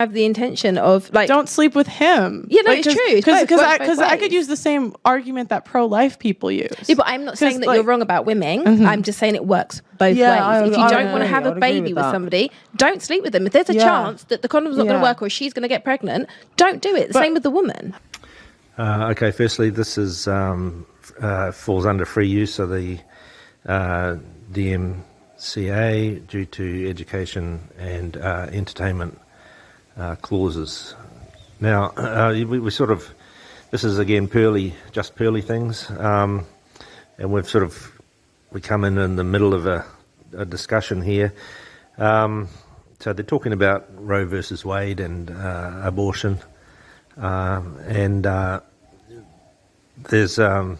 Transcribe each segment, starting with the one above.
have the intention of like don't sleep with him. Yeah, no, it's true. Because I could use the same argument that pro-life people use. Yeah, but I'm not saying that you're wrong about women. I'm just saying it works both ways. If you don't want to have a baby with somebody, don't sleep with them. If there's a chance that the condom's not going to work or she's going to get pregnant, don't do it. Same with the woman. Okay, firstly, this is falls under free use of the DMCA due to education and entertainment clauses. Now, we sort of, this is again just pearly things, and we come in the middle of a discussion here. So they're talking about Roe versus Wade and abortion, and there's a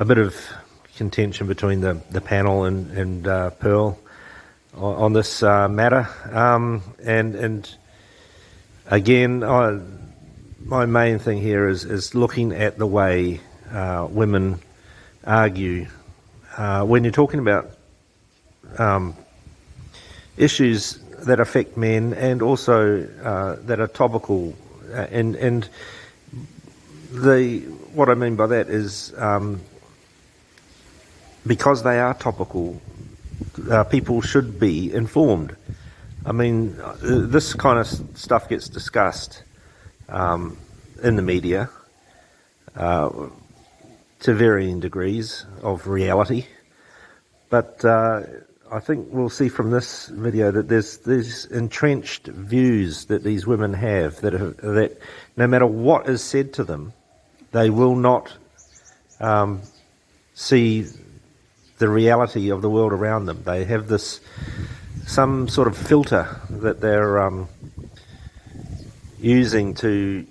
bit of contention between the panel and Pearl on this matter, and again, my main thing here is looking at the way women argue when you're talking about issues that affect men and also that are topical, and what I mean by that is because they are topical, people should be informed. I mean, this kind of stuff gets discussed in the media to varying degrees of reality, but I think we'll see from this video that there's entrenched views that these women have that no matter what is said to them, they will not see the reality of the world around them. They have some sort of filter that they're using to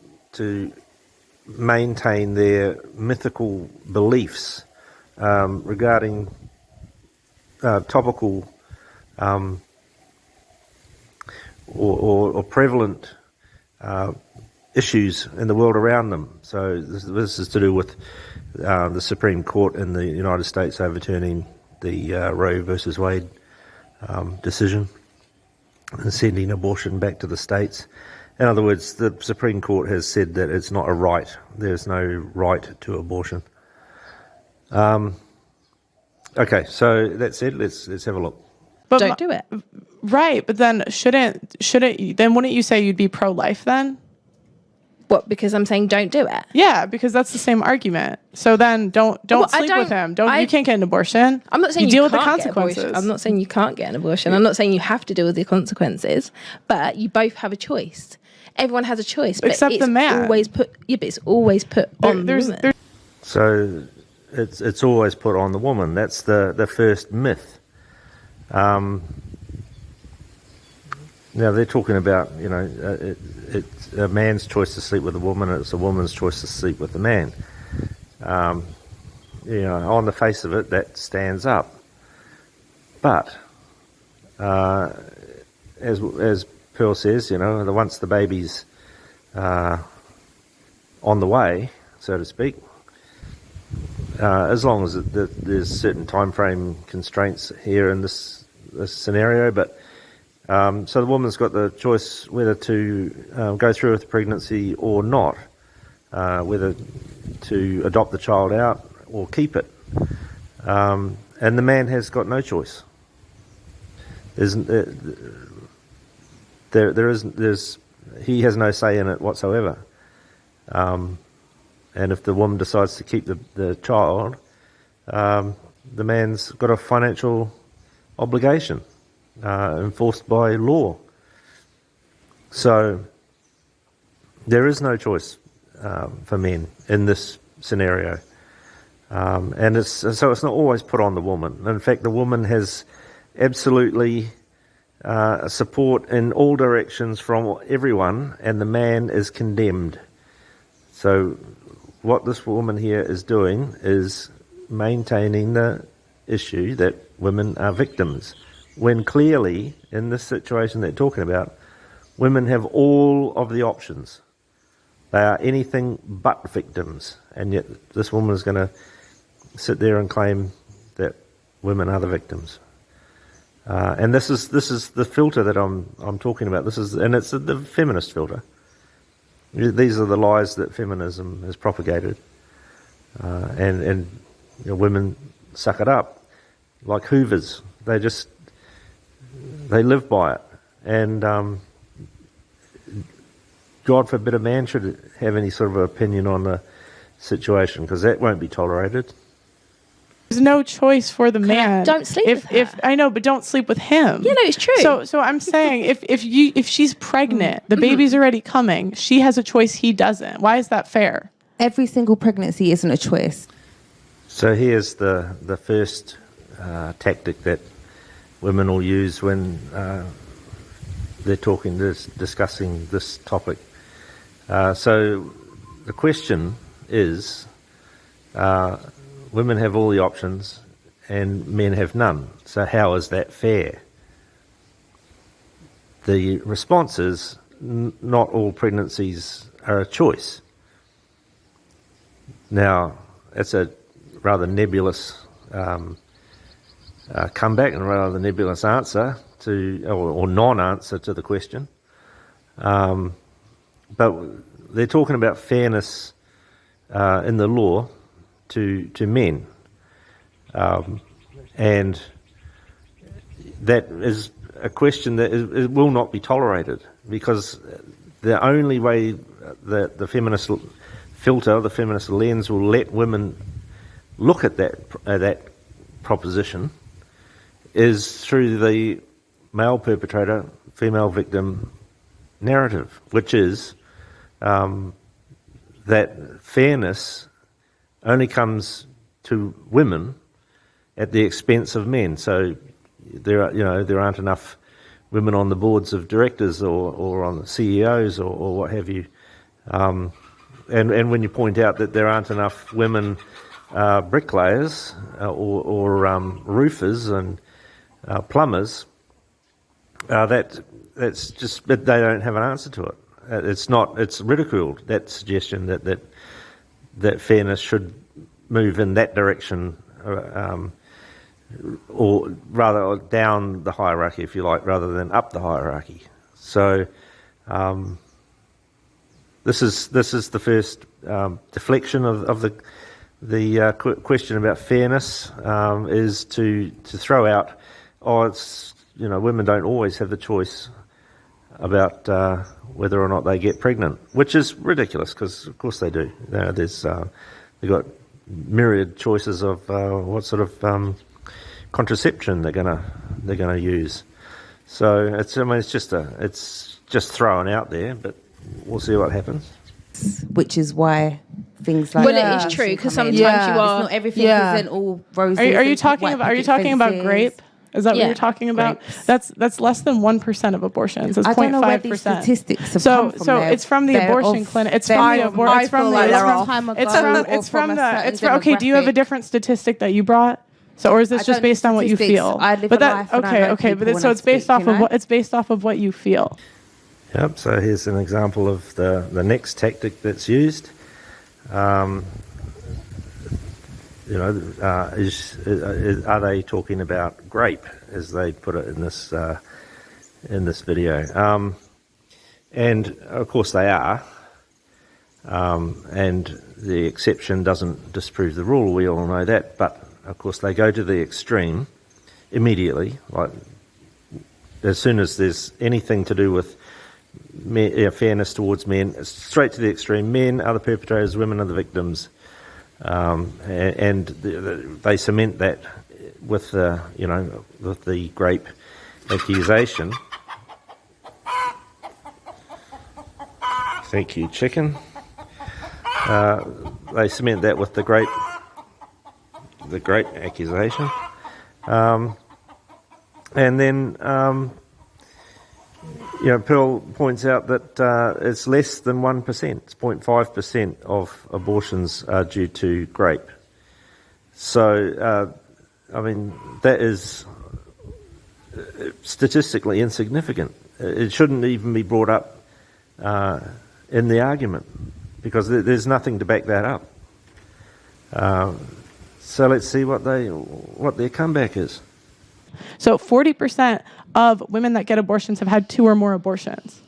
maintain their mythical beliefs regarding topical or prevalent issues in the world around them. So this is to do with the Supreme Court in the United States overturning the Roe versus Wade decision and sending abortion back to the states. In other words, the Supreme Court has said that it's not a right. There's no right to abortion. Okay, so that said, let's have a look. But don't do it. Right, but then then wouldn't you say you'd be pro-life then? What, because I'm saying don't do it? Yeah, because that's the same argument. So then don't sleep with him. You can't get an abortion. I'm not saying you deal with the can't get consequences. abortion. I'm not saying you can't get an abortion. I'm not saying you have to deal with the consequences, but you both have a choice. Everyone has a choice, but except the man. But it's always put on the woman. So it's always put on the woman. That's the first myth. Now they're talking about, it's a man's choice to sleep with a woman, and it's a woman's choice to sleep with a man. On the face of it, that stands up. But as Pearl says, once the baby's on the way, so to speak, as long as there's certain time frame constraints here in this scenario, but so the woman's got the choice whether to go through with the pregnancy or not, whether to adopt the child out or keep it, and the man has got no choice. He has no say in it whatsoever. And if the woman decides to keep the child, the man's got a financial obligation enforced by law. So there is no choice for men in this scenario. And it's not always put on the woman. In fact, the woman has absolutely support in all directions from everyone, and the man is condemned. So what this woman here is doing is maintaining the issue that women are victims, when clearly, in this situation they're talking about, women have all of the options. They are anything but victims, and yet this woman is going to sit there and claim that women are the victims. And this is the filter that I'm talking about. And it's the feminist filter. These are the lies that feminism has propagated, and women suck it up like hoovers. They live by it, and God forbid a man should have any sort of opinion on the situation, because that won't be tolerated. There's no choice for the man. Don't sleep with her. If I know, but don't sleep with him. Yeah, no, it's true. So I'm saying if she's pregnant, the baby's already coming. She has a choice. He doesn't. Why is that fair? Every single pregnancy isn't a choice. So here's the first tactic that women will use when they're discussing this topic. So the question is, women have all the options and men have none. So how is that fair? The response is, not all pregnancies are a choice. Now, it's a rather nebulous comeback and a rather nebulous answer or non-answer to the question. But they're talking about fairness in the law to men, and that is a question that it will not be tolerated, because the only way that the feminist filter, the feminist lens, will let women look at that proposition is through the male perpetrator, female victim narrative, which is that fairness only comes to women at the expense of men. So there aren't enough women on the boards of directors or on the CEOs or what have you. And when you point out that there aren't enough women bricklayers or roofers and plumbers, that's just, but they don't have an answer to it. It's ridiculed, that suggestion that fairness should move in that direction, or rather down the hierarchy, if you like, rather than up the hierarchy. So this is the first deflection of the question about fairness, is to throw out, women don't always have the choice about whether or not they get pregnant, which is ridiculous, because of course they do. They've got myriad choices of what sort of contraception they're gonna use. So it's just thrown out there, but we'll see what happens. Which is why things like it is true, because sometimes you are. It's not everything isn't all roses. Are you talking about grape? Is that what you're talking about? Grapes. That's less than 1% of abortions. It's 0.5%. I don't know where these statistics have come from. So it's from the abortion clinic. It's from the abortion. It's from the. Okay. Do you have a different statistic that you brought? So, or is this just based on what you feel? But that okay. But so it's based off of what you feel. Yep. So here's an example of the next tactic that's used. Are they talking about grape, as they put it in this video? And of course they are. And the exception doesn't disprove the rule. We all know that. But of course they go to the extreme immediately. Like as soon as there's anything to do with fairness towards men, straight to the extreme. Men are the perpetrators, women are the victims. And they cement that with the grape accusation. Thank you, chicken. They cement that with the grape accusation, and then Pearl points out that it's less than 1%. It's 0.5% of abortions are due to grape. So, that is statistically insignificant. It shouldn't even be brought up in the argument, because there's nothing to back that up. So let's see what their comeback is. So 40% of women that get abortions have had 2 or more abortions.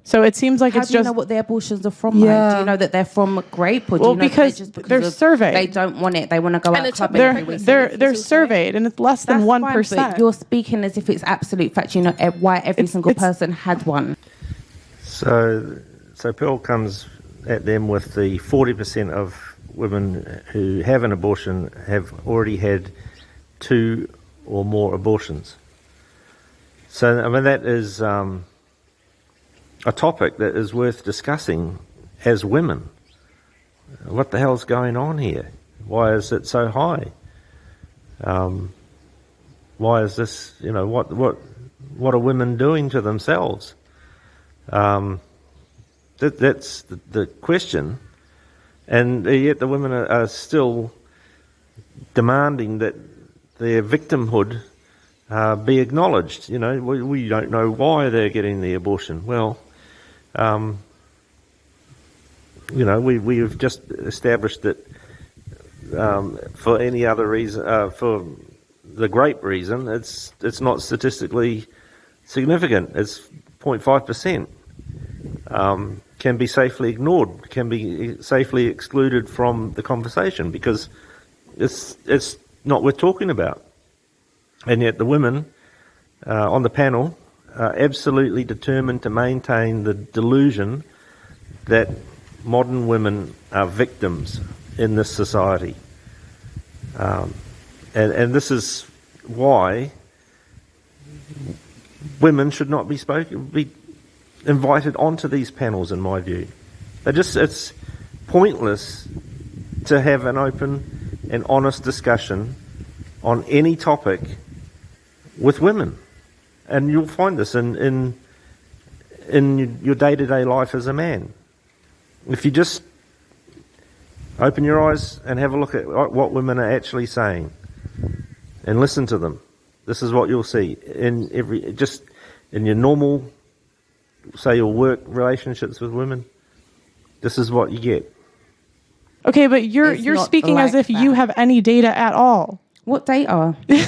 So it seems like How it's do you just... know what the abortions are from? Like? Do you know that they're from rape? Or do you know because they're surveyed. They don't want it. They want to go out clubbing every week. They're surveyed, and it's less than 1%. Fine, but you're speaking as if it's absolute fact. You know why every single person had one. So Pearl comes at them with the 40% of women who have an abortion have already had 2 or more abortions. So, I mean, that is a topic that is worth discussing as women. What the hell's going on here? Why is it so high? Why is this, what are women doing to themselves? That's the question. And yet the women are still demanding that their victimhood be acknowledged. We don't know why they're getting the abortion. Well, we've just established that for any other reason, for the grape reason, it's not statistically significant. It's 0.5%. Can be safely ignored, can be safely excluded from the conversation because it's not worth talking about. And yet the women on the panel are absolutely determined to maintain the delusion that modern women are victims in this society. And this is why women should not be invited onto these panels, in my view. It's pointless to have an open and honest discussion on any topic with women. And you'll find this in your day-to-day life as a man. If you just open your eyes and have a look at what women are actually saying and listen to them, this is what you'll see in your normal, say, your work relationships with women. This is what you get. Okay, but you're speaking like as if you have any data at all. What data? But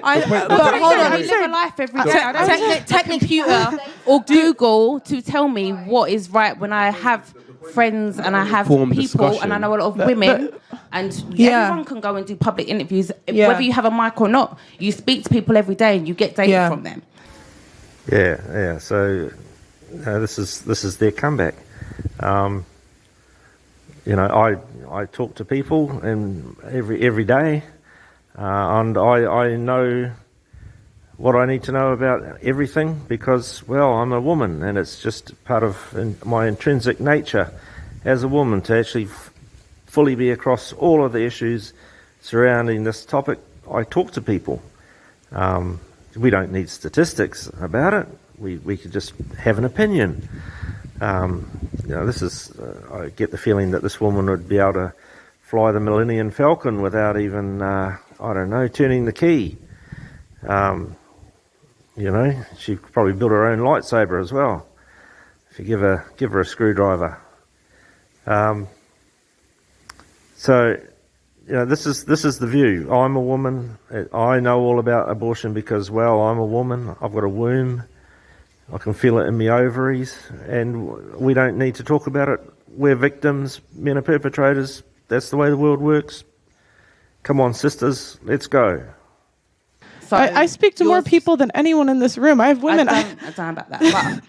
hold on, we live a life every day. Take computer or Google to tell me what is right when I have friends and I have people and I know a lot of women and everyone can go and do public interviews whether you have a mic or not. You speak to people every day and you get data from them. Yeah. So this is their comeback. I talk to people and every day, and I know what I need to know about everything because, well, I'm a woman, and it's just part of my intrinsic nature as a woman to actually fully be across all of the issues surrounding this topic. I talk to people. We don't need statistics about it. We could just have an opinion. This is. I get the feeling that this woman would be able to fly the Millennium Falcon without even, turning the key. She could probably build her own lightsaber as well. If you give her a screwdriver. This is the view. I'm a woman. I know all about abortion because, well, I'm a woman. I've got a womb. I can feel it in my ovaries, and we don't need to talk about it. We're victims. Men are perpetrators. That's the way the world works. Come on, sisters, let's go. So I speak to more people than anyone in this room. I have women. I don't know about that.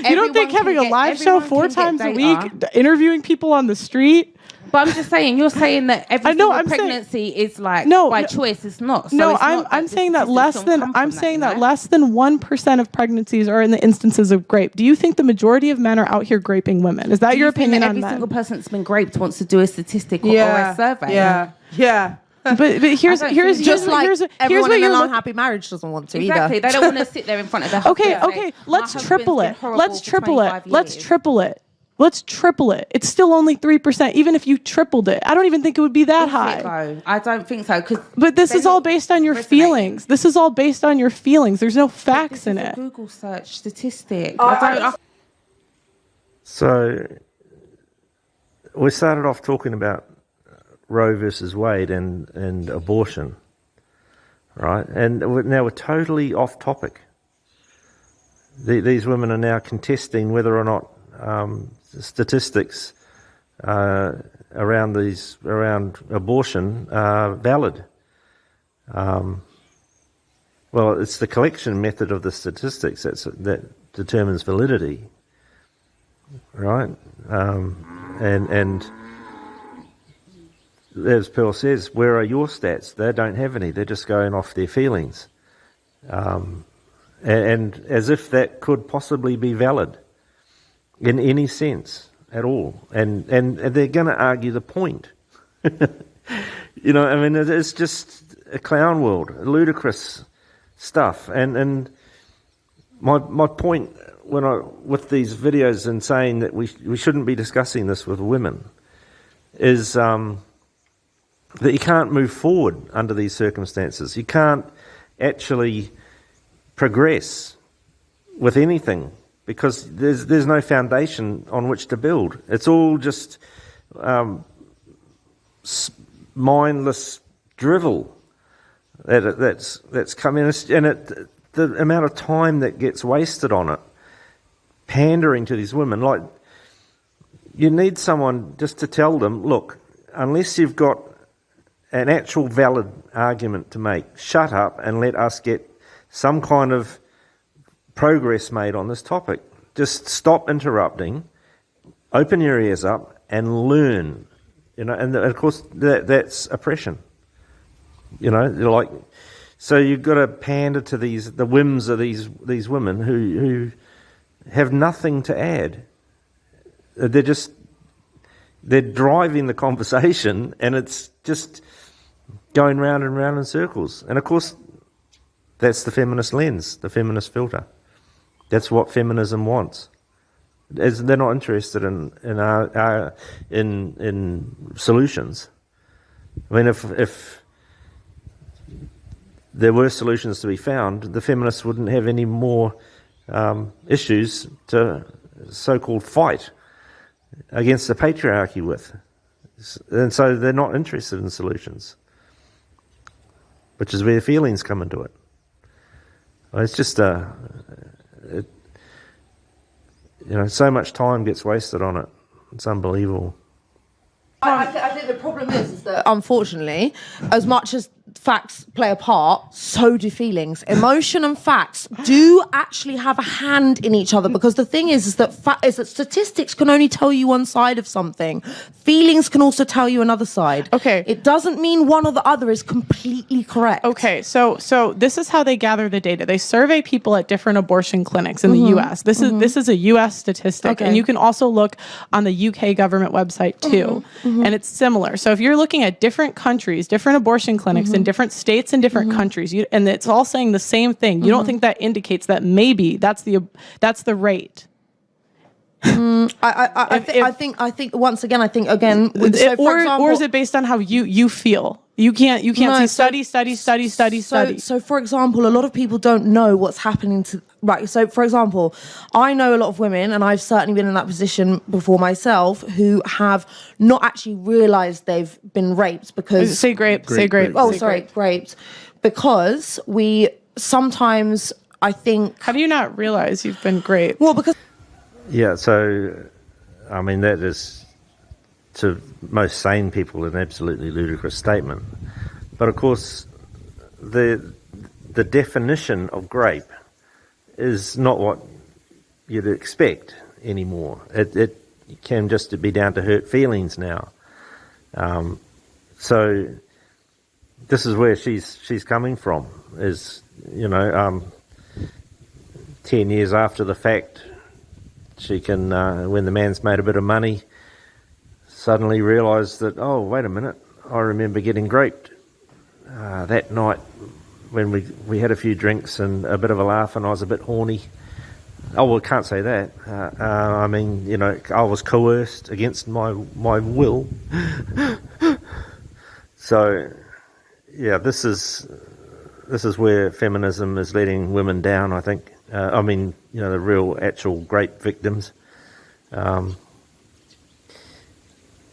You don't think having a live show 4 times a week, interviewing people on the street? But I'm just saying, you're saying that every single pregnancy is like by choice. It's not. So I'm saying that less than 1% of pregnancies are in the instances of grape. Do you think the majority of men are out here graping women? Is that your opinion on men? Every single person that's been raped wants to do a statistic or a survey. Yeah. But here's everyone in an unhappy marriage doesn't want to either. They don't want to sit there in front of their husband. Okay. Let's triple it. Let's triple it. It's still only 3%, even if you tripled it. I don't even think it would be that high. I don't think so. But this is all based on your feelings. There's no facts in it. Google search statistic. So we started off talking about Roe versus Wade and abortion. right? And now we're totally off topic. These women are now contesting whether or not statistics around abortion are valid. Well, it's the collection method of the statistics that determines validity, right? And as Pearl says, where are your stats? They don't have any. They're just going off their feelings. And as if that could possibly be valid in any sense at all. And they're going to argue the point. You know, I mean, it's just a clown world, ludicrous stuff. And my point with these videos and saying that we shouldn't be discussing this with women is that you can't move forward under these circumstances. You can't actually progress with anything because there's no foundation on which to build. It's all just mindless drivel that's coming, and the amount of time that gets wasted on it, pandering to these women. Like, you need someone just to tell them, look, unless you've got an actual valid argument to make, shut up and let us get some kind of progress made on this topic. Just stop interrupting, open your ears up and learn. You know, and of course that's oppression. You know, like, so you've got to pander to the whims of these women who have nothing to add. They're driving the conversation, and it's just going round and round in circles. And of course, that's the feminist lens, the feminist filter. That's what feminism wants. They're not interested in solutions. I mean, if there were solutions to be found, the feminists wouldn't have any more issues to so-called fight against the patriarchy with. And so they're not interested in solutions, which is where feelings come into it. It's just so much time gets wasted on it. It's unbelievable. I think the problem is that, unfortunately, as much as facts play a part, so do feelings. Emotion and facts do actually have a hand in each other, because the thing is that statistics can only tell you one side of something. Feelings can also tell you another side. Okay. It doesn't mean one or the other is completely correct. Okay, so this is how they gather the data. They survey people at different abortion clinics in the U.S. This is a U.S. statistic, and you can also look on the U.K. government website too, and it's similar. So if you're looking at different countries, different abortion clinics in different states and different countries, and it's all saying the same thing. You don't think that indicates that maybe that's the rate? I think once again, or is it based on how you feel? You can't say study. So for example, a lot of people don't know what's happening to, right. So for example, I know a lot of women, and I've certainly been in that position before myself, who have not actually realised they've been raped because grapes. Because we sometimes, I think. How do you not realise you've been raped? Well, because. Yeah, so I mean, that is, to most sane people, an absolutely ludicrous statement. But of course, the definition of grape is not what you'd expect anymore. It can just be down to hurt feelings now. So this is where she's coming from. Is 10 years after the fact, she can, when the man's made a bit of money, suddenly realise that, oh, wait a minute, I remember getting raped that night when we had a few drinks and a bit of a laugh, and I was a bit horny. Oh, well, I can't say that. I mean, I was coerced against my will. So, yeah, this is where feminism is letting women down, I think. The real actual grape victims. Not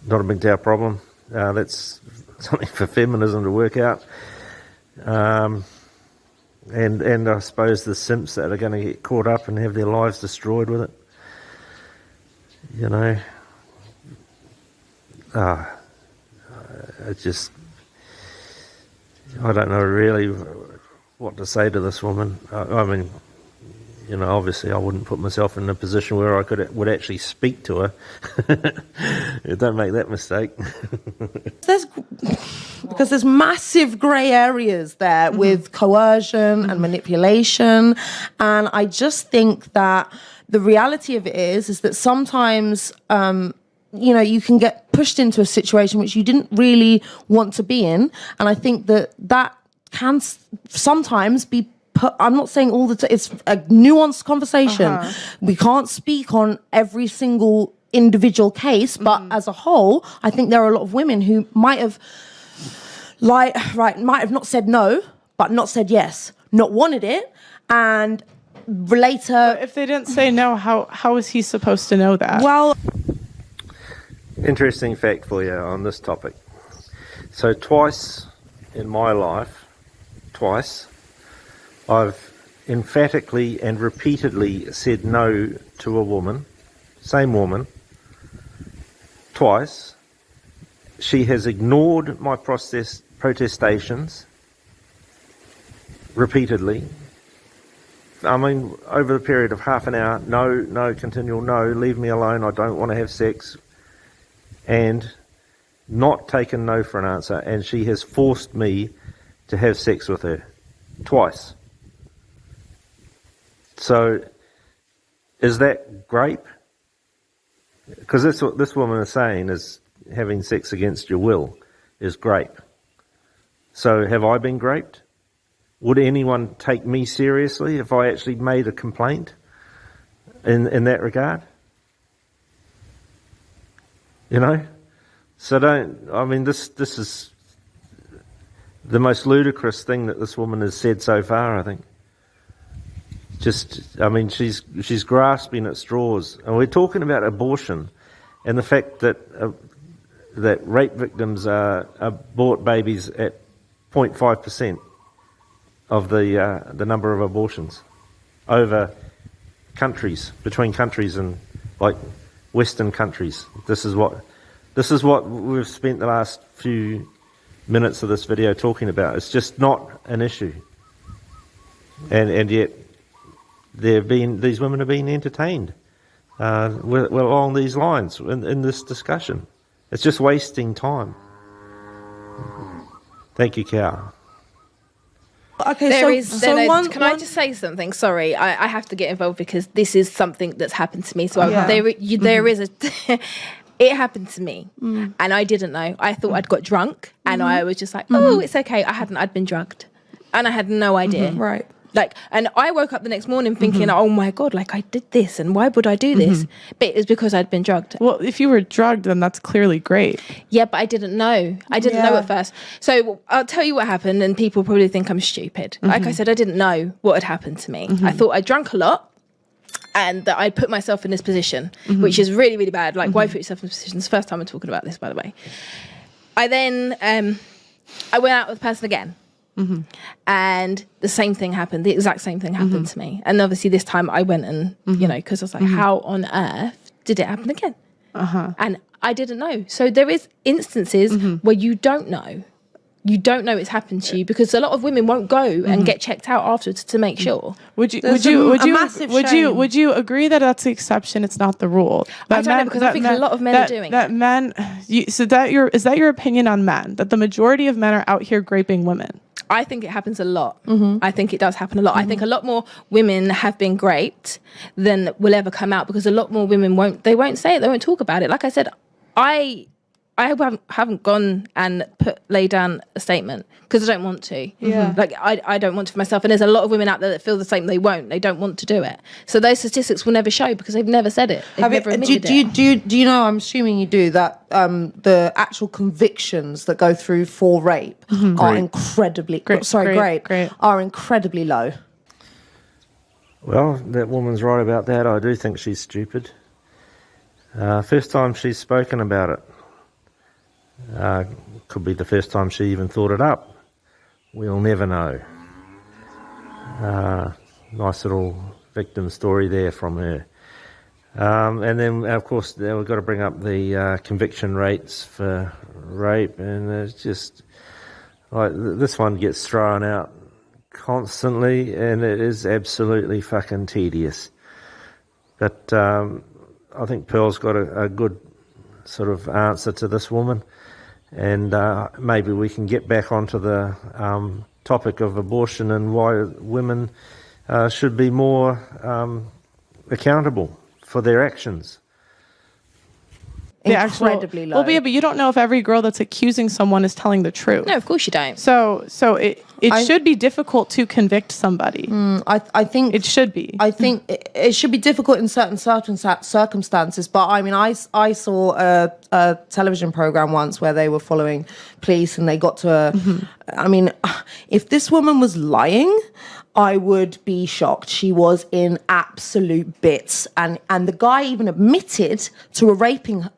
a big problem. That's something for feminism to work out. And I suppose the simps that are going to get caught up and have their lives destroyed with it. You know, I don't know really what to say to this woman. I mean, you know, obviously I wouldn't put myself in a position where I would actually speak to her. Don't make that mistake. Because there's massive grey areas there with coercion and manipulation. And I just think that the reality of it is that sometimes, you know, you can get pushed into a situation which you didn't really want to be in. And I think that can sometimes be put, I'm not saying all the time, it's a nuanced conversation. We can't speak on every single individual case, but as a whole, I think there are a lot of women who might have not said no, but not said yes, not wanted it, and later... But if they didn't say no, how is he supposed to know that? Well... Interesting fact for you on this topic. So twice in my life, I've emphatically and repeatedly said no to a woman, same woman, twice. She has ignored my protestations repeatedly. I mean, over the period of half an hour, no, continual no, leave me alone, I don't want to have sex, and not taken no for an answer, and she has forced me to have sex with her twice. So, is that grape? Because that's what this woman is saying, is having sex against your will is grape. So have I been raped? Would anyone take me seriously if I actually made a complaint in that regard? You know? So this is the most ludicrous thing that this woman has said so far, I think. She's grasping at straws. And we're talking about abortion and the fact that rape victims abort babies at 0.5% of the number of abortions over countries, between countries and like Western countries. This is what we've spent the last few minutes of this video talking about. It's just not an issue, and yet these women are being entertained along these lines in this discussion. It's just wasting time. Thank you, Cow. Okay, can I just say something? Sorry, I have to get involved because this is something that's happened to me. So there is a... It happened to me, and I didn't know. I thought I'd got drunk, and I was just like, oh, it's okay. I'd been drugged, and I had no idea. Right. Like, and I woke up the next morning thinking, oh my God, like I did this, and why would I do this? But it was because I'd been drugged. Well, if you were drugged, then that's clearly great. Yeah, but I didn't know. I didn't know at first. So I'll tell you what happened, and people probably think I'm stupid. Like I said, I didn't know what had happened to me. I thought I drank a lot, and that I put myself in this position, which is really, really bad. Like, why put yourself in this position? It's the first time I'm talking about this, by the way. I then, I went out with the person again. And the same thing happened. The exact same thing happened to me. And obviously this time I went and, you know, because I was like, how on earth did it happen again? And I didn't know. So there is instances where you don't know. You don't know it's happened to you because a lot of women won't go and get checked out afterwards to make sure. Would you agree that that's the exception? It's not the rule. I don't know, because I think a lot of men are doing it. Is that your opinion on men? That the majority of men are out here graping women? I think it happens a lot. I think it does happen a lot. I think a lot more women have been raped than will ever come out because a lot more women won't say it. They won't talk about it. Like I said, I haven't gone and lay down a statement because I don't want to. Yeah. Like I don't want to for myself. And there's a lot of women out there that feel the same. They don't want to do it. So those statistics will never show because they've never said it. They've never admitted it. Do you know, I'm assuming you do, that the actual convictions that go through for rape are incredibly, are incredibly low. Well, that woman's right about that. I do think she's stupid. First time she's spoken about it. Could be the first time she even thought it up. We'll never know. Nice little victim story there from her. And then, of course, we've got to bring up the conviction rates for rape, and it's just like this one gets thrown out constantly, and it is absolutely fucking tedious. But I think Pearl's got a good sort of answer to this woman, and maybe we can get back onto the topic of abortion and why women should be more accountable for their actions. Incredibly low. Well, yeah, but you don't know if every girl that's accusing someone is telling the truth. No, of course you don't. So it should be difficult to convict somebody. I think it should be. I think it should be difficult in certain circumstances. But I mean, I saw a television program once where they were following police, and they got to. I mean, if this woman was lying, I would be shocked. She was in absolute bits, and the guy even admitted to raping her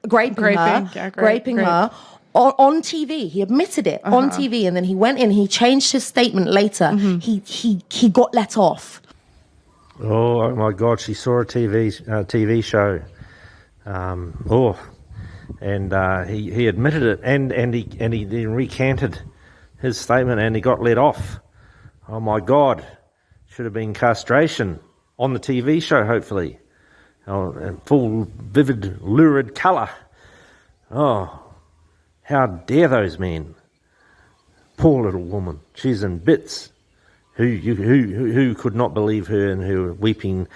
on TV. He admitted it on TV, and then he went in. He changed his statement later. He got let off. Oh my God! She saw a TV show. And he admitted it, and he then recanted his statement, and he got let off. Oh my God! Should have been castration on the TV show, hopefully. In full, vivid, lurid colour. Oh, how dare those men. Poor little woman. She's in bits. Who could not believe her, and who were weeping,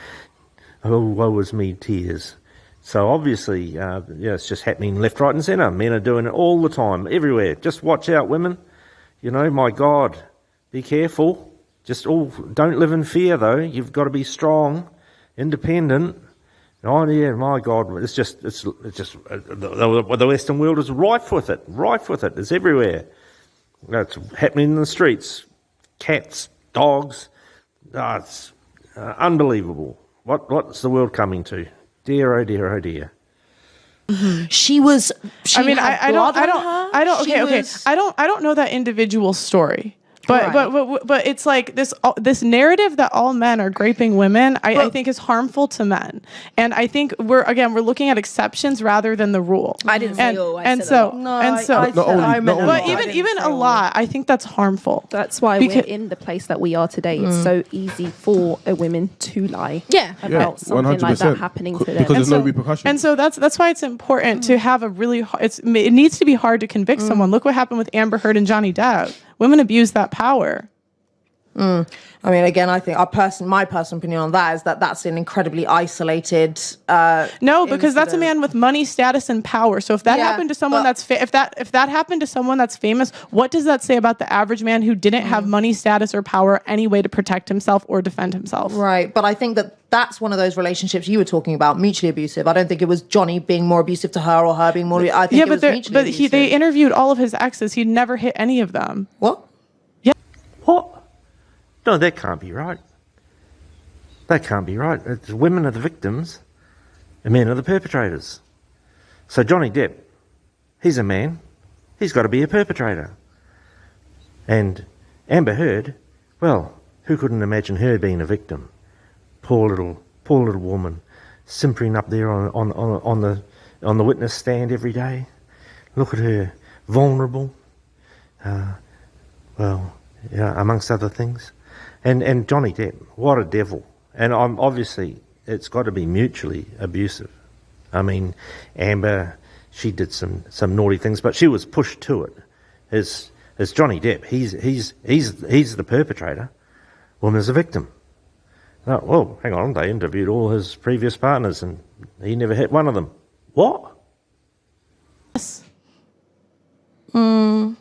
oh, woe is me, tears. So obviously, it's just happening left, right and centre. Men are doing it all the time, everywhere. Just watch out, women. You know, my God, be careful. Don't live in fear, though. You've got to be strong, independent. Oh yeah, my God, it's just the Western world is rife with it. It's everywhere. It's happening in the streets. Cats, dogs. It's unbelievable. What's the world coming to? Dear, oh dear, oh dear. She was. I don't know that individual story. But it's like this narrative that all men are raping women, I think is harmful to men. And I think we're looking at exceptions rather than the rule. I didn't say all. Even a lot, I think that's harmful. That's why we're in the place that we are today. It's so easy for a woman to lie about something 100%. Like that happening to them. Because there's no repercussion. And so that's why it's important to have a really it needs to be hard to convict someone. Look what happened with Amber Heard and Johnny Depp. Women abuse that power. I mean, again, I think my personal opinion on that is that that's an incredibly isolated. No, because that's a man with money, status, and power. So if that happened to someone if that happened to someone that's famous, what does that say about the average man who didn't have money, status, or power any way to protect himself or defend himself? Right, but I think that's one of those relationships you were talking about, mutually abusive. I don't think it was Johnny being more abusive to her or her being more. I think it was mutually abusive. They interviewed all of his exes. He'd never hit any of them. What? Yeah. What? No, that can't be right. That can't be right. Women are the victims, and men are the perpetrators. So Johnny Depp, he's a man. He's got to be a perpetrator. And Amber Heard, well, who couldn't imagine her being a victim? Poor little woman, simpering up there on the witness stand every day. Look at her, vulnerable. Amongst other things. And Johnny Depp, what a devil. And obviously, it's got to be mutually abusive. I mean, Amber, she did some naughty things, but she was pushed to it. As Johnny Depp, he's the perpetrator. Woman's the victim. Oh, well, hang on, they interviewed all his previous partners, and he never hit one of them. What? Yes.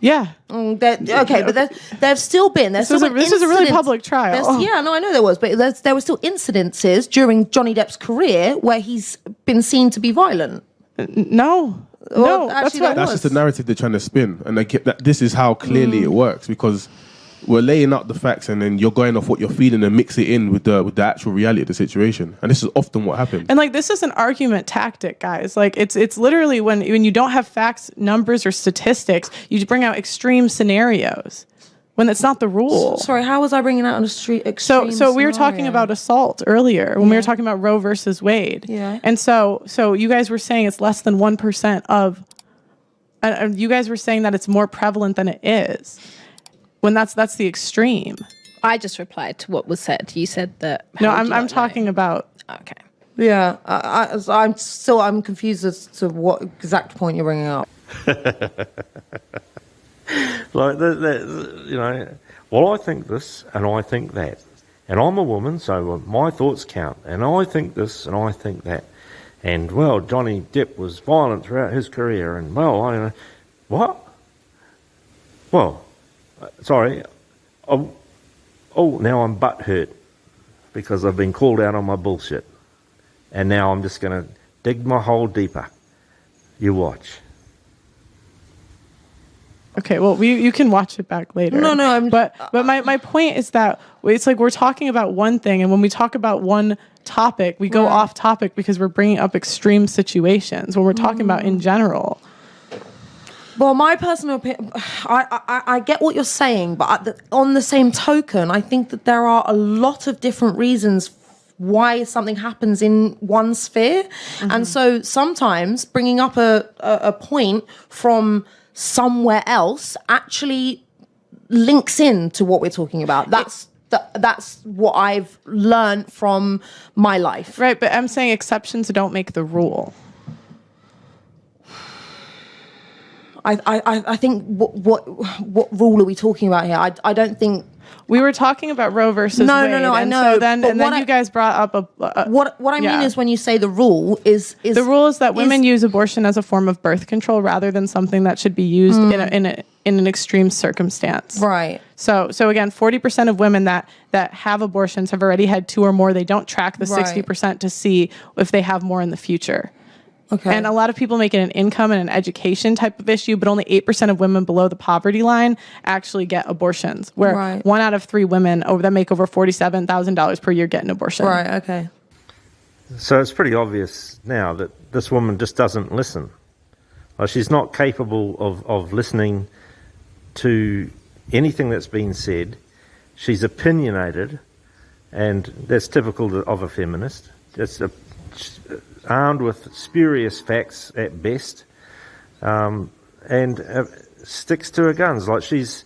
Yeah. Okay, but there've still been. This is a really public trial. Yeah, no, I know there was, but there were still incidences during Johnny Depp's career where he's been seen to be violent. No. That's just the narrative they're trying to spin, and this is how clearly it works, because we're laying out the facts, and then you're going off what you're feeling and mix it in with the actual reality of the situation. And this is often what happens. And like, this is an argument tactic, guys. Like, it's literally when you don't have facts, numbers, or statistics, you bring out extreme scenarios. when it's not the rule. Sorry, how was I bringing out on a street extreme So we were talking about assault earlier when we were talking about Roe versus Wade. Yeah. And so you guys were saying it's less than 1% of, you guys were saying that it's more prevalent than it is, when that's the extreme. I just replied to what was said. You said that. No, I'm talking about. Okay. Yeah, I'm confused as to what exact point you're bringing up. Like, well, I think this and I think that. And I'm a woman, so my thoughts count. And I think this and I think that. And, well, Johnny Depp was violent throughout his career. And, well, what? Well, sorry. Now I'm butthurt because I've been called out on my bullshit. And now I'm just going to dig my hole deeper. You watch. Okay, well, you can watch it back later. No, but my point is that it's like we're talking about one thing, and when we talk about one topic, we go off topic because we're bringing up extreme situations when we're talking about in general. Well, my personal opinion, I get what you're saying, but on the same token, I think that there are a lot of different reasons why something happens in one sphere. Mm-hmm. And so sometimes bringing up a point from somewhere else actually links in to what we're talking about. That's what I've learned from my life. Right, but I'm saying exceptions don't make the rule. I think what rule are we talking about here? I don't think we were talking about Roe versus Wade. No, I know. So then you guys brought up what I mean is when you say the rule is the rule is that women use abortion as a form of birth control rather than something that should be used in an extreme circumstance. Right. So again, 40% of women that have abortions have already had 2 or more. They don't track the 60% to see if they have more in the future. Okay. And a lot of people make it an income and an education type of issue, but only 8% of women below the poverty line actually get abortions, where 1 out of 3 women that make over $47,000 per year get an abortion. Right, okay. So it's pretty obvious now that this woman just doesn't listen. Like, she's not capable of listening to anything that's been said. She's opinionated, and that's typical of a feminist. It's armed with spurious facts at best, and sticks to her guns. Like, she's,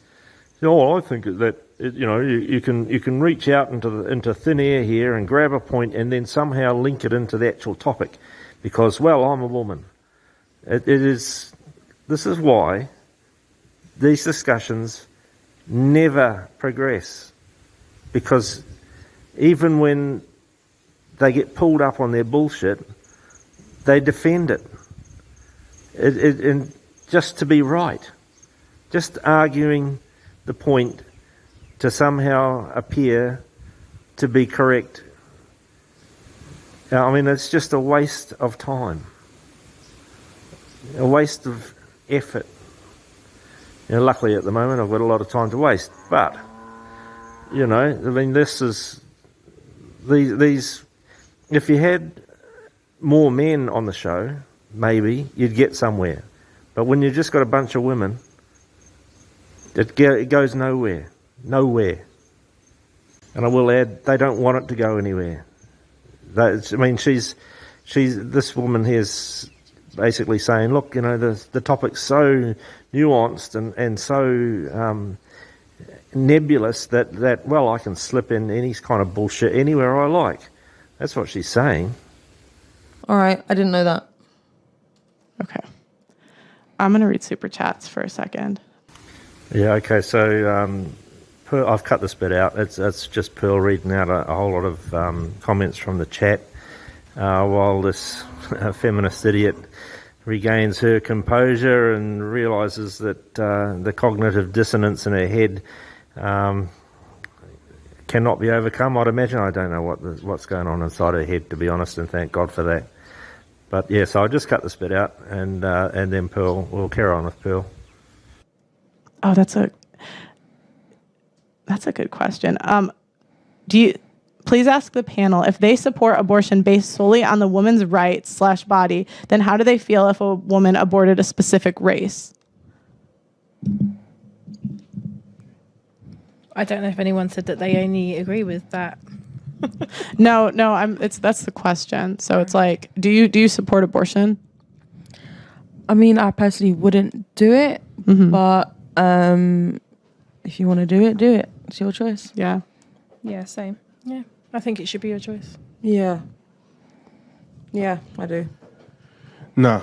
I think that you can reach out into thin air here and grab a point and then somehow link it into the actual topic, because, well, I'm a woman. This is why these discussions never progress, because even when they get pulled up on their bullshit, they defend it. And just to be right. Just arguing the point to somehow appear to be correct. I mean, it's just a waste of time. A waste of effort. Luckily at the moment I've got a lot of time to waste. But, I mean, this is... These if you had more men on the show, maybe you'd get somewhere. But when you've just got a bunch of women, it goes nowhere. Nowhere. And I will add, they don't want it to go anywhere. This woman here's basically saying, look, the topic's so nuanced and so nebulous that, well, I can slip in any kind of bullshit anywhere I like. That's what she's saying. All right, I didn't know that. Okay. I'm going to read super chats for a second. Yeah, okay, so Pearl, I've cut this bit out. It's just Pearl reading out a whole lot of comments from the chat while this feminist idiot regains her composure and realises that the cognitive dissonance in her head cannot be overcome. I'd imagine. I don't know what's going on inside her head, to be honest, and thank God for that. But yeah, so I'll just cut this bit out, and then Pearl, we'll carry on with Pearl. Oh, that's a good question. Do you please ask the panel if they support abortion based solely on the woman's rights/body? Then how do they feel if a woman aborted a specific race? I don't know if anyone said that they only agree with that. No, that's the question. So it's like, do you support abortion? I mean, I personally wouldn't do it, but if you want to do it. It's your choice. Yeah. Yeah, same. Yeah, I think it should be your choice. Yeah. Yeah, I do. Nah.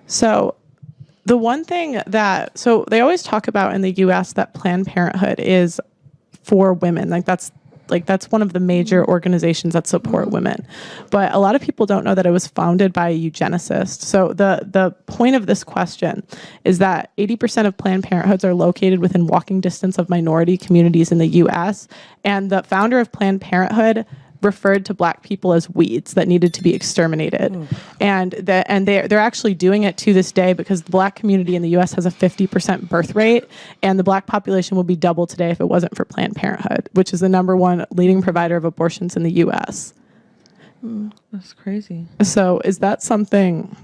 So the one thing so they always talk about in the US that Planned Parenthood is for women. That's one of the major organizations that support women. But a lot of people don't know that it was founded by a eugenicist. So the point of this question is that 80% of Planned Parenthoods are located within walking distance of minority communities in the US. And the founder of Planned Parenthood referred to Black people as weeds that needed to be exterminated. And they're actually doing it to this day because the Black community in the US has a 50% birth rate, and the Black population will be double today if it wasn't for Planned Parenthood, which is the #1 leading provider of abortions in the US. That's crazy. So is that something,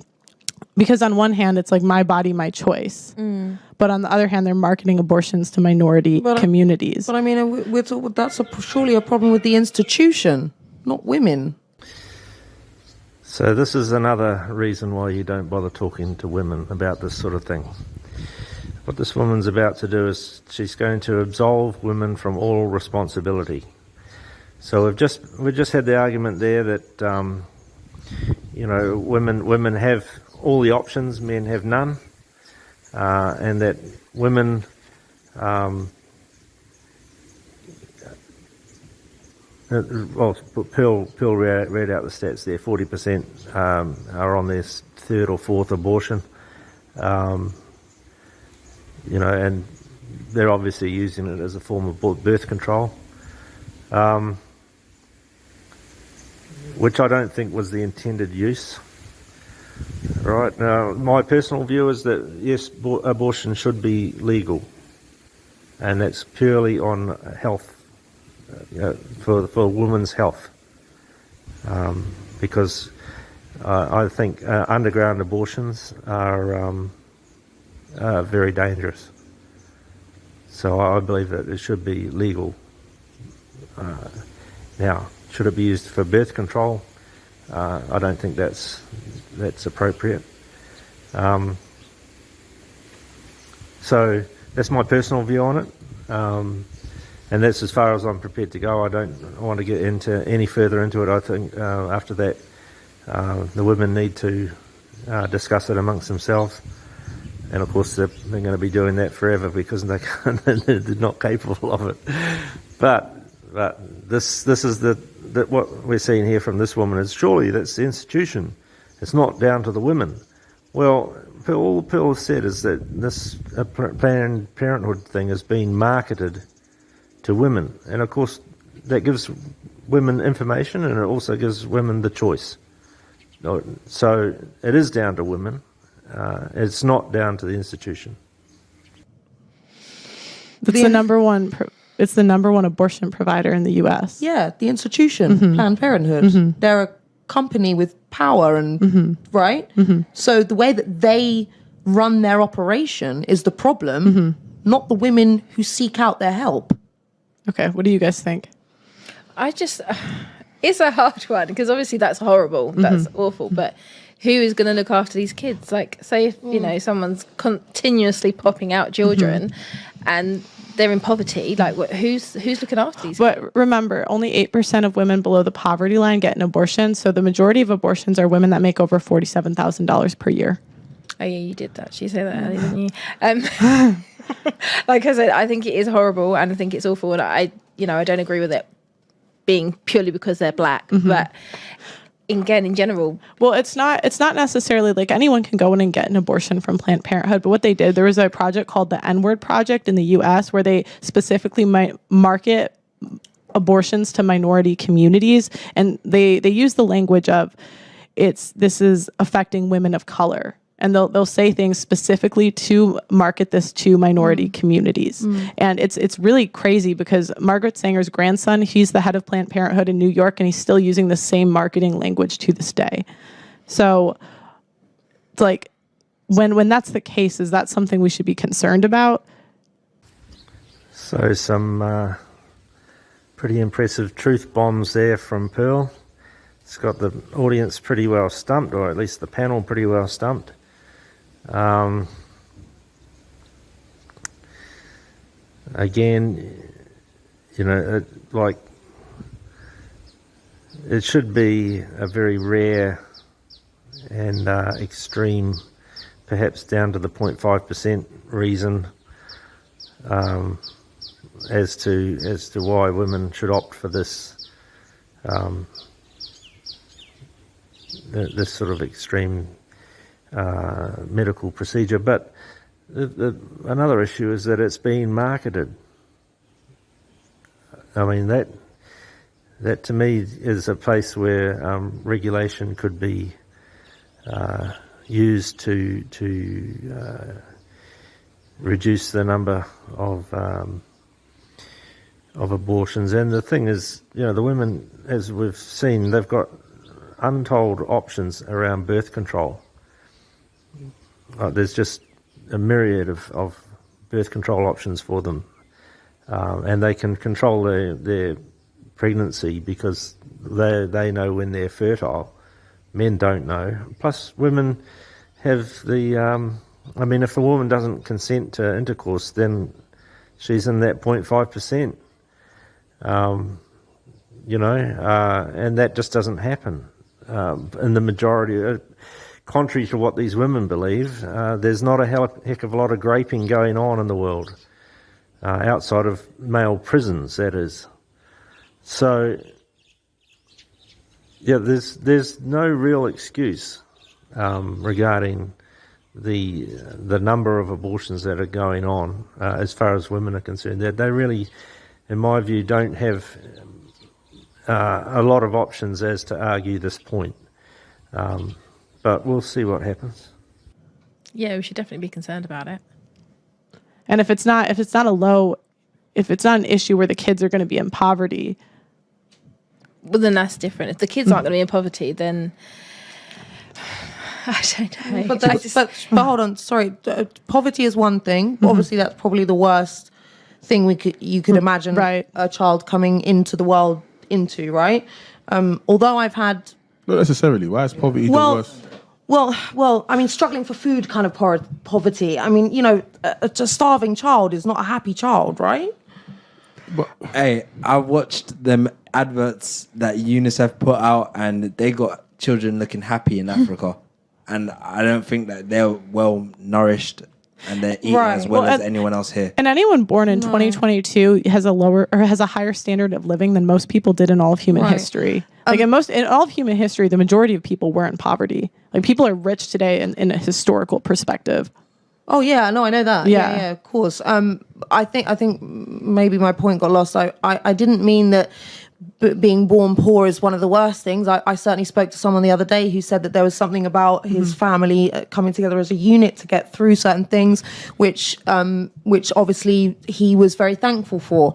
because on one hand it's like my body, my choice, but on the other hand they're marketing abortions to minority communities. But I mean, that's surely a problem with the institution, not women. So this is another reason why you don't bother talking to women about this sort of thing. What this woman's about to do is she's going to absolve women from all responsibility. So we've just had the argument there that women have all the options, men have none, and that women Pearl read out the stats there. 40% are on their third or fourth abortion, and they're obviously using it as a form of birth control, which I don't think was the intended use. Right. Now, my personal view is that yes, abortion should be legal, and that's purely on health, for women's health, because I think underground abortions are very dangerous. So I believe that it should be legal. Now, should it be used for birth control? I don't think that's appropriate. So that's my personal view on it, and that's as far as I'm prepared to go. I don't want to get into any further into it. I think after that, the women need to discuss it amongst themselves, and of course they're going to be doing that forever because they're not capable of it. But this is what we're seeing here from this woman is surely that's the institution. It's not down to the women. Well, all Pearl said is that this Planned Parenthood thing is being marketed to women, and of course that gives women information, and it also gives women the choice. So it is down to women. It's not down to the institution. It's the number one. It's the #1 abortion provider in the U.S. Yeah, the institution, Planned Parenthood. They're a company with power, and right. So the way that they run their operation is the problem, not the women who seek out their help. Okay, what do you guys think? It's a hard one because obviously that's horrible, that's awful, but who is going to look after these kids? Like, say if someone's continuously popping out children and they're in poverty, like who's looking after these kids? But remember, only 8% of women below the poverty line get an abortion, so the majority of abortions are women that make over $47,000 per year. Oh yeah, you did that. She said that earlier, didn't you? Like I said, I think it is horrible and I think it's awful, and I don't agree with it being purely because they're Black, but again, in general. Well, it's not necessarily like anyone can go in and get an abortion from Planned Parenthood, but what they did, there was a project called the N-Word Project in the US where they specifically market abortions to minority communities, and they use the language of this is affecting women of color. And they'll say things specifically to market this to minority communities. And it's really crazy because Margaret Sanger's grandson, he's the head of Planned Parenthood in New York, and he's still using the same marketing language to this day. So it's like, when that's the case, is that something we should be concerned about? So some pretty impressive truth bombs there from Pearl. It's got the audience pretty well stumped, or at least the panel pretty well stumped. Again, you know, it should be a very rare and extreme, perhaps down to the 0.5% reason as to why women should opt for this this sort of extreme medical procedure. But another issue is that it's being marketed. I mean, that to me is a place where regulation could be used to reduce the number of abortions. And the thing is, you know, the women, as we've seen, they've got untold options around birth control. There's just a myriad of birth control options for them, and they can control their pregnancy because they know when they're fertile. Men don't know. Plus, women have the I mean, if the woman doesn't consent to intercourse, then she's in that 0.5%. You know, and that just doesn't happen in the majority. Contrary to what these women believe, there's not a heck of a lot of graping going on in the world, outside of male prisons, that is. So, yeah, there's no real excuse regarding the number of abortions that are going on as far as women are concerned. They really, in my view, don't have a lot of options as to argue this point. But we'll see what happens. Yeah, we should definitely be concerned about it. And if it's not an issue where the kids are going to be in poverty, well, then that's different. If the kids aren't going to be in poverty, then I don't know. But hold on, sorry. Poverty is one thing. Obviously, that's probably the worst thing you could imagine a child coming into the world into, right? Although I've had... Not necessarily. Why is poverty the worst? Well, I mean, struggling for food kind of poverty. I mean, you know, a starving child is not a happy child, right? But, hey, I watched them adverts that UNICEF put out, and they got children looking happy in Africa. And I don't think that they're well nourished and they're eating as well as anyone else here. And anyone born in 2022 has a higher standard of living than most people did in all of human history. Like in all of human history, the majority of people were in poverty. Like people are rich today in a historical perspective. Oh yeah, no, I know that. Yeah, of course. I think maybe my point got lost. I didn't mean that being born poor is one of the worst things. I certainly spoke to someone the other day who said that there was something about his family coming together as a unit to get through certain things, which obviously he was very thankful for.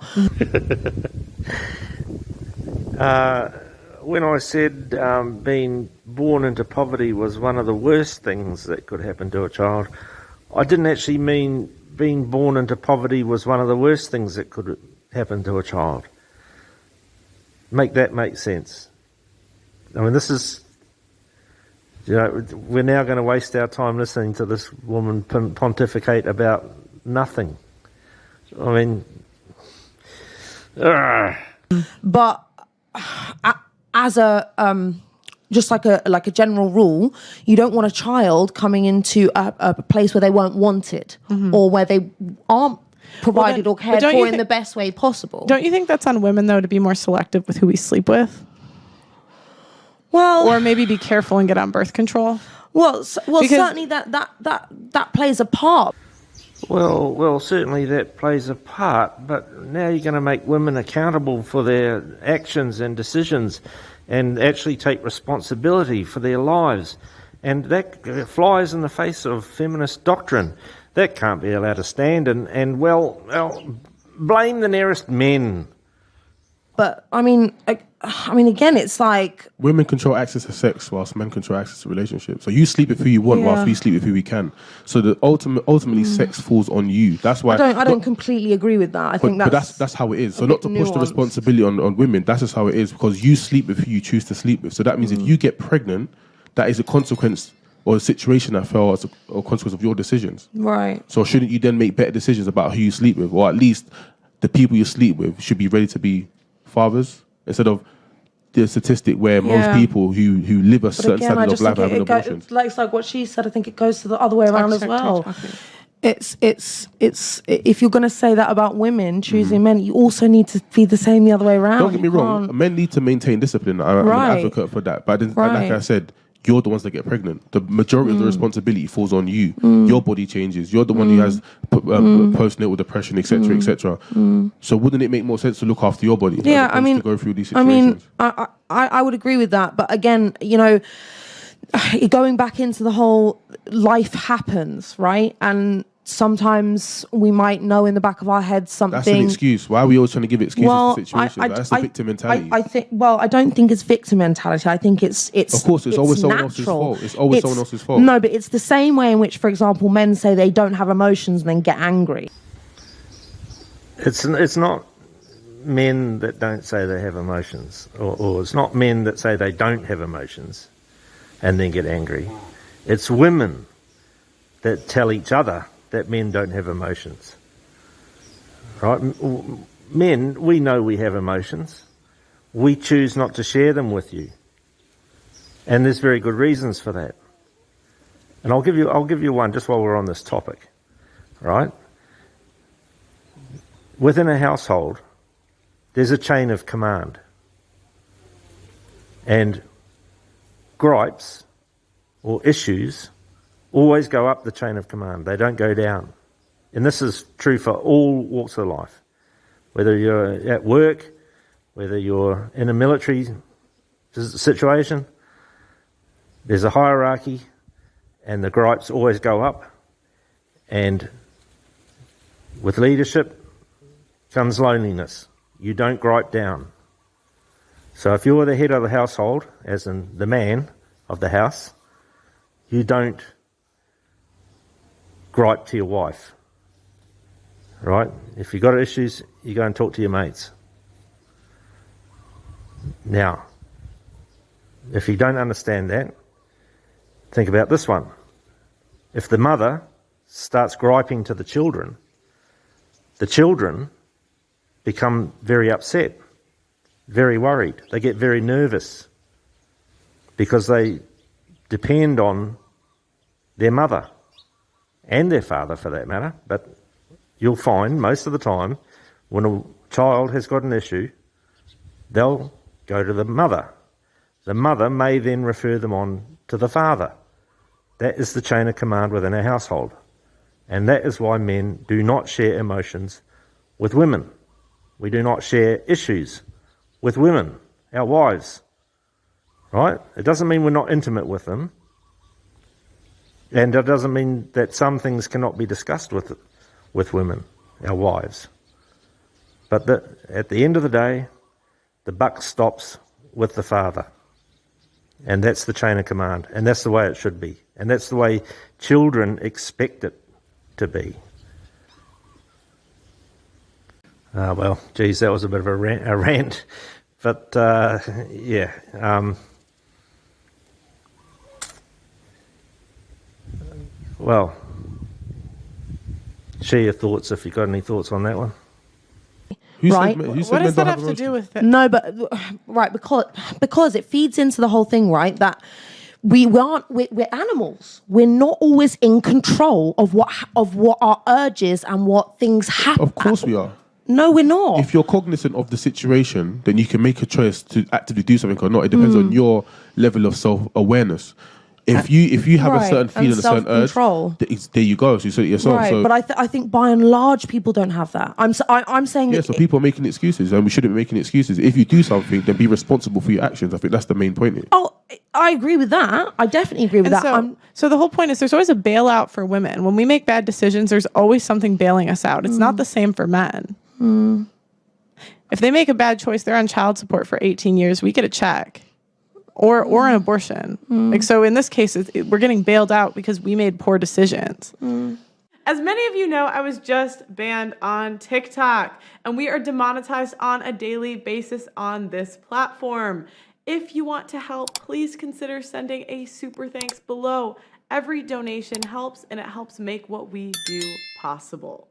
When I said being born into poverty was one of the worst things that could happen to a child, I didn't actually mean being born into poverty was one of the worst things that could happen to a child. Make that make sense. I mean, this is, you know, we're now going to waste our time listening to this woman pontificate about nothing. I mean, but as a just like a general rule, you don't want a child coming into a place where they weren't wanted or where they aren't provided or cared for in the best way possible. Don't you think that's on women, though, to be more selective with who we sleep with? Well, or maybe be careful and get on birth control? Well, certainly that plays a part. Well, certainly that plays a part, but now you're going to make women accountable for their actions and decisions and actually take responsibility for their lives. And that flies in the face of feminist doctrine. That can't be allowed to stand, and well, blame the nearest men. But I mean, again, it's like women control access to sex, whilst men control access to relationships. So you sleep with who you want, whilst we sleep with who we can. So the ultimately, sex falls on you. That's why I don't completely agree with that. I think that's how it is. So not to push the responsibility on women. That's just how it is, because you sleep with who you choose to sleep with. So that means if you get pregnant, that is a consequence or a situation that fell as a consequence of your decisions. Right. So shouldn't you then make better decisions about who you sleep with, or at least the people you sleep with should be ready to be fathers, instead of the statistic where most people who live a certain standard of life are having abortions. It's like what she said. I think it goes to the other way around as well. It's if you're going to say that about women choosing men, you also need to be the same the other way around. Don't get me wrong. Men need to maintain discipline. I'm an advocate for that. But like I said, you're the ones that get pregnant. The majority of the responsibility falls on you. Your body changes. You're the one who has postnatal depression, etc., etc. So wouldn't it make more sense to look after your body? Yeah, to go through these situations. I would agree with that. But again, going back into the whole life happens, right? And sometimes we might know in the back of our heads something. That's an excuse. Why are we always trying to give excuses to situations? That's the victim mentality. I don't think it's victim mentality. I think it's of course, it's always someone else's fault. It's always someone else's fault. No, but it's the same way in which, for example, men say they don't have emotions and then get angry. It's not men that don't say they have emotions, or it's not men that say they don't have emotions and then get angry. It's women that tell each other that men don't have emotions, right? Men, we know we have emotions. We choose not to share them with you, and there's very good reasons for that. And I'll give you one just while we're on this topic, right? Within a household, there's a chain of command, and gripes or issues always go up the chain of command. They don't go down. And this is true for all walks of life. Whether you're at work, whether you're in a military situation, there's a hierarchy, and the gripes always go up. And with leadership comes loneliness. You don't gripe down. So if you're the head of the household, as in the man of the house, you don't gripe to your wife, right? If you've got issues, you go and talk to your mates. Now, if you don't understand that, think about this one. If the mother starts griping to the children become very upset, very worried. They get very nervous because they depend on their mother and their father for that matter. But you'll find most of the time when a child has got an issue, they'll go to the mother. The mother may then refer them on to the father. That is the chain of command within a household. And that is why men do not share emotions with women. We do not share issues with women, our wives. Right? It doesn't mean we're not intimate with them. And it doesn't mean that some things cannot be discussed with women, our wives. But at the end of the day, the buck stops with the father. And that's the chain of command. And that's the way it should be. And that's the way children expect it to be. Well, geez, that was a bit of a rant. But, yeah. Well, share your thoughts if you've got any thoughts on that one. Right. What does that have to do with it? No, but right, because it feeds into the whole thing, right? That we're animals. We're not always in control of what our urges and what things happen. Of course we are. No, we're not. If you're cognizant of the situation, then you can make a choice to actively do something or not. It depends on your level of self-awareness. If you have a certain feeling, a certain urge, there you go. So you said it yourself. Right, so, but I think by and large people don't have that. I'm saying so people are making excuses, and we shouldn't be making excuses. If you do something, then be responsible for your actions. I think that's the main point here. Oh, I agree with that. I definitely agree with that. So the whole point is there's always a bailout for women. When we make bad decisions, there's always something bailing us out. It's not the same for men. If they make a bad choice, they're on child support for 18 years, we get a check. Or an abortion. Like, so in this case, we're getting bailed out because we made poor decisions. As many of you know, I was just banned on TikTok, and we are demonetized on a daily basis on this platform. If you want to help, please consider sending a super thanks below. Every donation helps, and it helps make what we do possible.